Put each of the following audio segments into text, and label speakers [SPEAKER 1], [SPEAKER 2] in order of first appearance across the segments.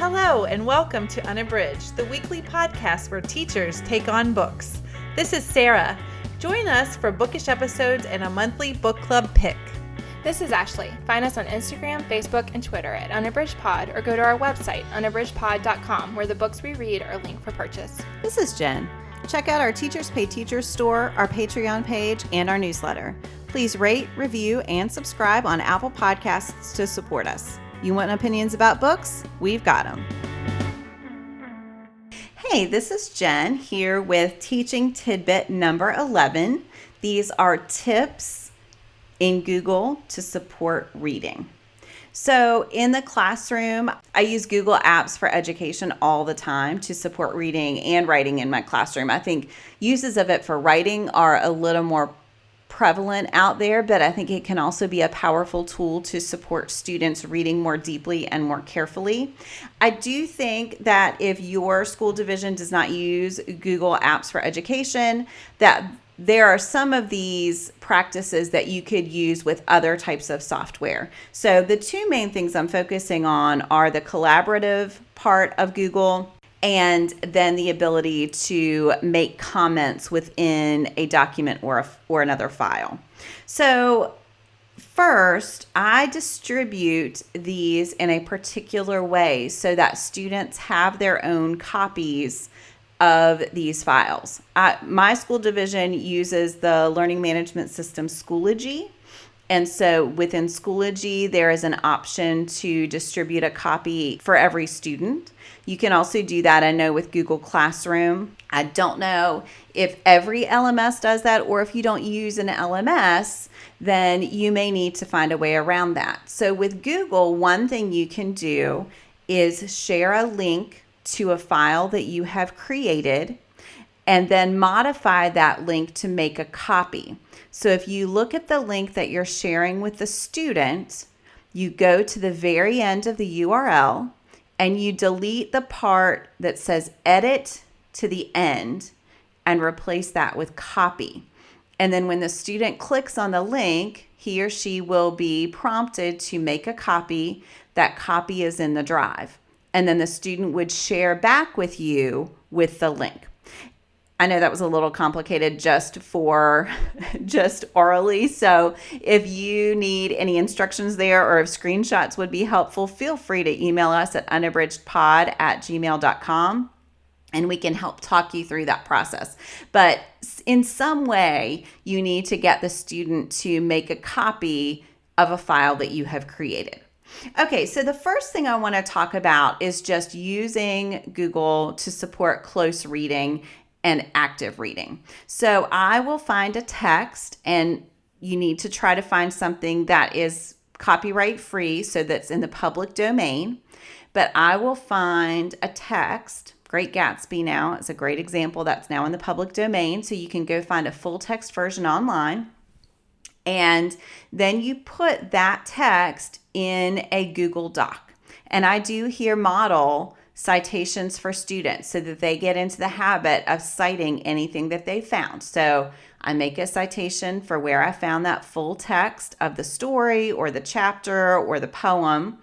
[SPEAKER 1] Hello and welcome to Unabridged, the weekly podcast where teachers take on books. This is Sarah. Join us for bookish episodes and a monthly book club pick.
[SPEAKER 2] This is Ashley. Find us on Instagram, Facebook, and Twitter at Unabridged Pod, or go to our website, unabridgedpod.com, where the books we read are linked for purchase.
[SPEAKER 3] This is Jen. Check out our Teachers Pay Teachers store, our Patreon page, and our newsletter. Please rate, review, and subscribe on Apple Podcasts to support us. You want opinions about books? We've got them. Hey, this is Jen here with teaching tidbit number 11. These are tips in Google to support reading. So in the classroom, I use Google Apps for Education all the time to support reading and writing in my classroom. I think uses of it for writing are a little more prevalent out there, but I think it can also be a powerful tool to support students reading more deeply and more carefully. I do think that if your school division does not use Google Apps for Education, that there are some of these practices that you could use with other types of software. So the two main things I'm focusing on are the collaborative part of Google and then the ability to make comments within a document or another file. So first, I distribute these in a particular way so that students have their own copies of these files. My school division uses the learning management system Schoology. And so within Schoology, there is an option to distribute a copy for every student. You can also do that, I know, with Google Classroom. I don't know if every LMS does that, or if you don't use an LMS, then you may need to find a way around that. So with Google, one thing you can do is share a link to a file that you have created and then modify that link to make a copy. So if you look at the link that you're sharing with the student, you go to the very end of the URL and you delete the part that says edit to the end and replace that with copy. And then when the student clicks on the link, he or she will be prompted to make a copy. That copy is in the drive. And then the student would share back with you with the link. I know that was a little complicated just orally. So if you need any instructions there or if screenshots would be helpful, feel free to email us at unabridgedpod@gmail.com and we can help talk you through that process. But in some way, you need to get the student to make a copy of a file that you have created. Okay, so the first thing I want to talk about is just using Google to support close reading and active reading. So I will find a text, and you need to try to find something that is copyright free, so that's in the public domain. But I will find a text. Great Gatsby now is a great example that's now in the public domain, so you can go find a full text version online. And then you put that text in a Google Doc. And I do here model citations for students so that they get into the habit of citing anything that they found. So I make a citation for where I found that full text of the story or the chapter or the poem.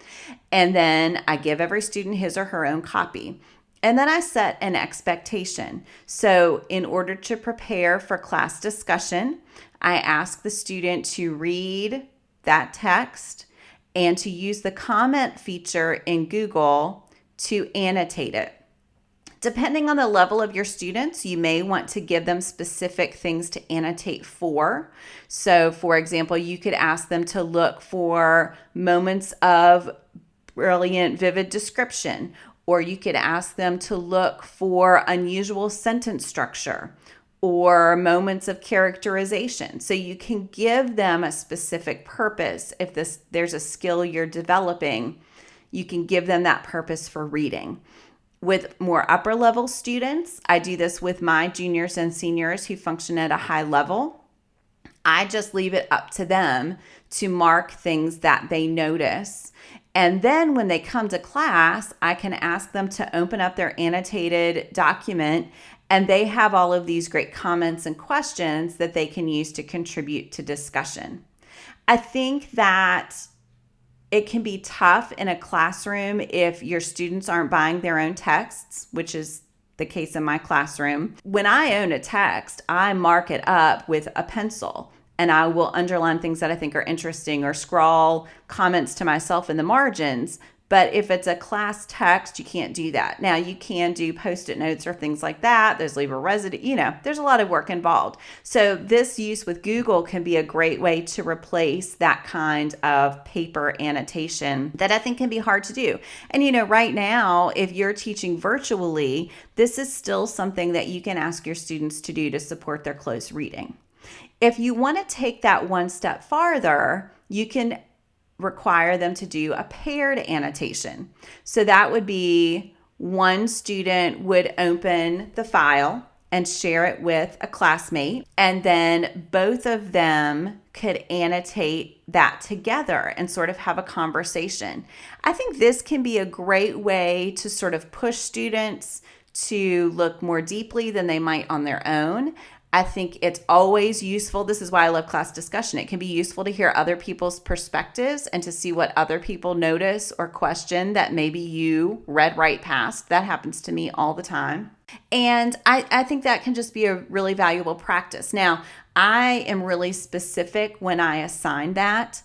[SPEAKER 3] And then I give every student his or her own copy. And then I set an expectation. So in order to prepare for class discussion, I ask the student to read that text and to use the comment feature in Google to annotate it. Depending on the level of your students, you may want to give them specific things to annotate for. So for example, you could ask them to look for moments of brilliant, vivid description, or you could ask them to look for unusual sentence structure or moments of characterization. So you can give them a specific purpose. If there's a skill you're developing, you can give them that purpose for reading. With more upper level students, I do this with my juniors and seniors who function at a high level. I just leave it up to them to mark things that they notice. And then when they come to class, I can ask them to open up their annotated document, and they have all of these great comments and questions that they can use to contribute to discussion. I think that It can be tough in a classroom if your students aren't buying their own texts, which is the case in my classroom. When I own a text, I mark it up with a pencil, and I will underline things that I think are interesting or scrawl comments to myself in the margins. But if it's a class text, you can't do that. Now, you can do Post-it notes or things like that. There's leave a residue, there's a lot of work involved. So this use with Google can be a great way to replace that kind of paper annotation that I think can be hard to do. And right now, if you're teaching virtually, this is still something that you can ask your students to do to support their close reading. If you want to take that one step farther, you can require them to do a paired annotation. So that would be one student would open the file and share it with a classmate, and then both of them could annotate that together and sort of have a conversation. I think this can be a great way to sort of push students to look more deeply than they might on their own. I think it's always useful. This is why I love class discussion. It can be useful to hear other people's perspectives and to see what other people notice or question that maybe you read right past. That happens to me all the time. And I think that can just be a really valuable practice. Now, I am really specific when I assign that.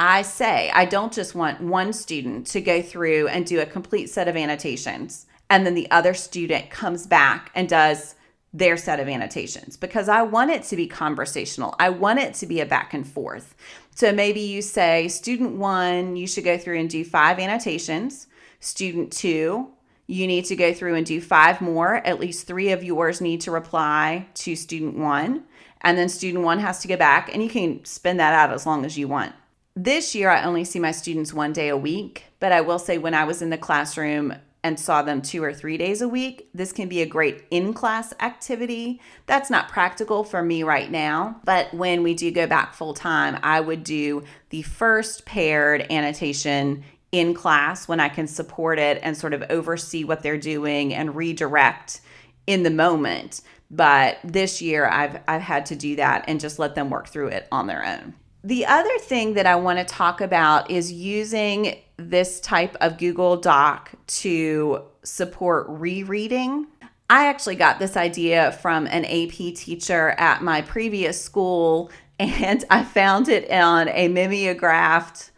[SPEAKER 3] I say I don't just want one student to go through and do a complete set of annotations, and then the other student comes back and does their set of annotations, because I want it to be conversational. I want it to be a back and forth. So maybe you say, student 1, you should go through and do 5 annotations. Student 2, you need to go through and do 5 more. At least 3 of yours need to reply to student 1. And then student 1 has to go back, and you can spin that out as long as you want. This year, I only see my students 1 day a week, but I will say when I was in the classroom and saw them 2 or 3 days a week, this can be a great in-class activity. That's not practical for me right now, but when we do go back full time, I would do the first paired annotation in class when I can support it and sort of oversee what they're doing and redirect in the moment. But this year, I've had to do that and just let them work through it on their own. The other thing that I want to talk about is using this type of Google Doc to support rereading. I actually got this idea from an AP teacher at my previous school, and I found it on a mimeographed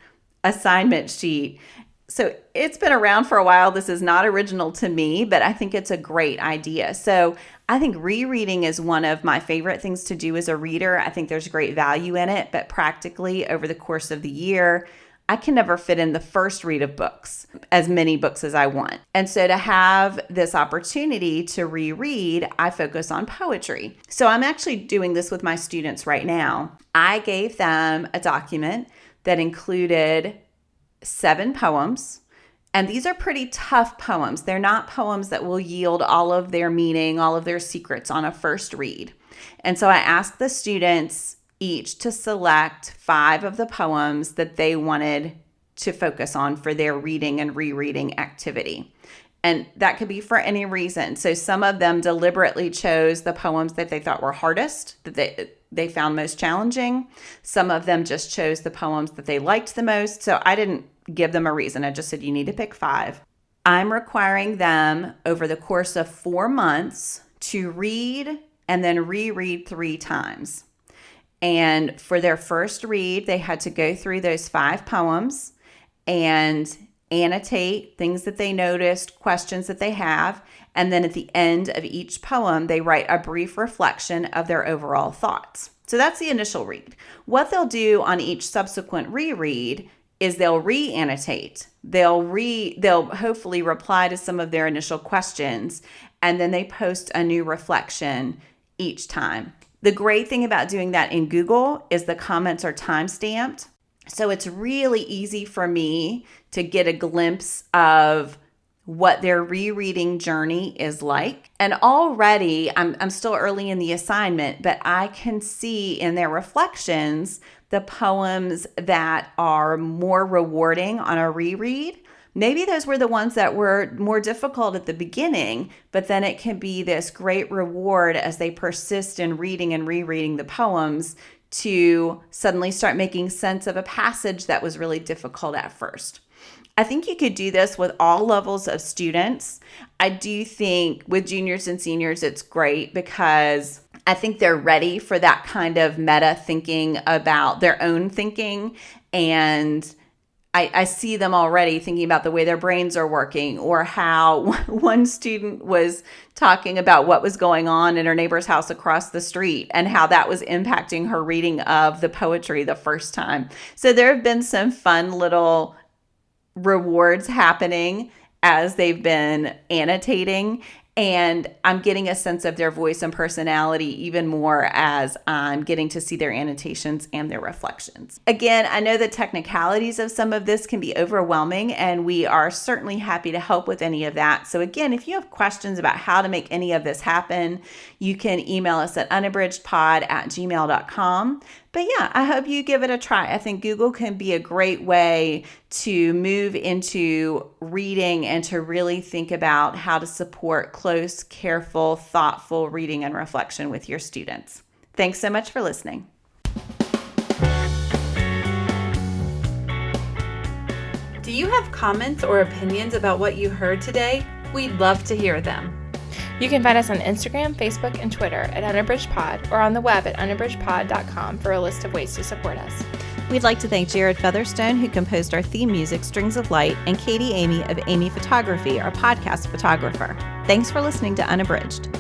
[SPEAKER 3] assignment sheet. So it's been around for a while. This is not original to me, but I think it's a great idea. So I think rereading is one of my favorite things to do as a reader. I think there's great value in it, but practically over the course of the year, I can never fit in the first read of books, as many books as I want. And so to have this opportunity to reread, I focus on poetry. So I'm actually doing this with my students right now. I gave them a document that included 7 poems. And these are pretty tough poems. They're not poems that will yield all of their meaning, all of their secrets on a first read. And so I asked the students each to select 5 of the poems that they wanted to focus on for their reading and rereading activity. And that could be for any reason. So some of them deliberately chose the poems that they thought were hardest, that they found most challenging. Some of them just chose the poems that they liked the most. So I didn't give them a reason. I just said, you need to pick 5. I'm requiring them over the course of 4 months to read and then reread 3 times. And for their first read, they had to go through those 5 poems and annotate things that they noticed, questions that they have. And then at the end of each poem, they write a brief reflection of their overall thoughts. So that's the initial read. What they'll do on each subsequent reread is they'll re-annotate. They'll hopefully reply to some of their initial questions, and then they post a new reflection each time. The great thing about doing that in Google is the comments are time-stamped. So it's really easy for me to get a glimpse of what their rereading journey is like. And already, I'm still early in the assignment, but I can see in their reflections the poems that are more rewarding on a reread. Maybe those were the ones that were more difficult at the beginning, but then it can be this great reward as they persist in reading and rereading the poems to suddenly start making sense of a passage that was really difficult at first. I think you could do this with all levels of students. I do think with juniors and seniors, it's great because I think they're ready for that kind of meta thinking about their own thinking. And I see them already thinking about the way their brains are working, or how one student was talking about what was going on in her neighbor's house across the street and how that was impacting her reading of the poetry the first time. So there have been some fun little rewards happening as they've been annotating, and I'm getting a sense of their voice and personality even more as I'm getting to see their annotations and their reflections. Again, I know the technicalities of some of this can be overwhelming, and we are certainly happy to help with any of that. So again, if you have questions about how to make any of this happen, you can email us at unabridgedpod@gmail.com. But yeah, I hope you give it a try. I think Google can be a great way to move into reading and to really think about how to support close, careful, thoughtful reading and reflection with your students. Thanks so much for listening.
[SPEAKER 1] Do you have comments or opinions about what you heard today? We'd love to hear them.
[SPEAKER 2] You can find us on Instagram, Facebook, and Twitter at Unabridged Pod, or on the web at unabridgedpod.com for a list of ways to support us.
[SPEAKER 3] We'd like to thank Jared Featherstone, who composed our theme music, Strings of Light, and Katie Amy of Amy Photography, our podcast photographer. Thanks for listening to Unabridged.